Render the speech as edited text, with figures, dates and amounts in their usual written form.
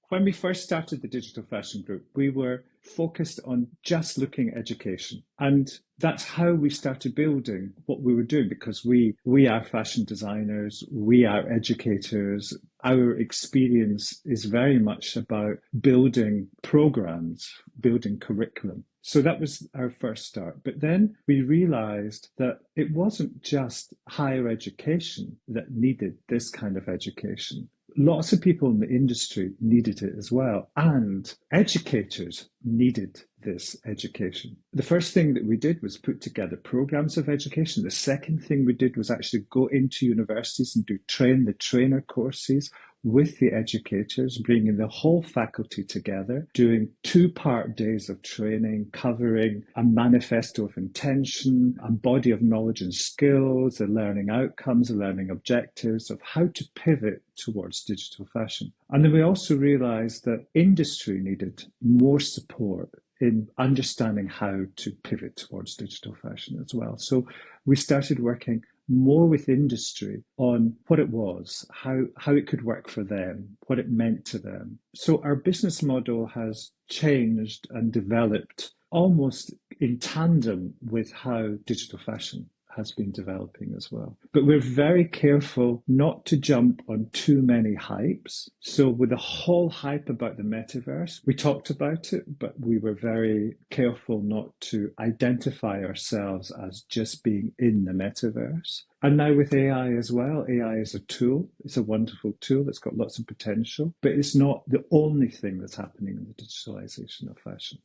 When we first started the Digital Fashion Group, we were focused on just looking at education. And that's how we started building what we were doing, because we are fashion designers, we are educators. Our experience is very much about building programs, building curriculum. So that was our first start. But then we realized that it wasn't just higher education that needed this kind of education. Lots of people in the industry needed it as well, and educators needed this education. The first thing that we did was put together programs of education. The second thing we did was actually go into universities and do train the trainer courses with the educators, bringing the whole faculty together, doing 2-part days of training, covering a manifesto of intention, a body of knowledge and skills, the learning outcomes, the learning objectives of how to pivot towards digital fashion. And then we also realized that industry needed more support in understanding how to pivot towards digital fashion as well. So we started working more with industry on what it was, how it could work for them, what it meant to them. So our business model has changed and developed almost in tandem with how digital fashion has been developing as well. But we're very careful not to jump on too many hypes. So with the whole hype about the metaverse, we talked about it, but we were very careful not to identify ourselves as just being in the metaverse. And now with AI as well, AI is a tool. It's a wonderful tool. It's got lots of potential, but it's not the only thing that's happening in the digitalization of fashion.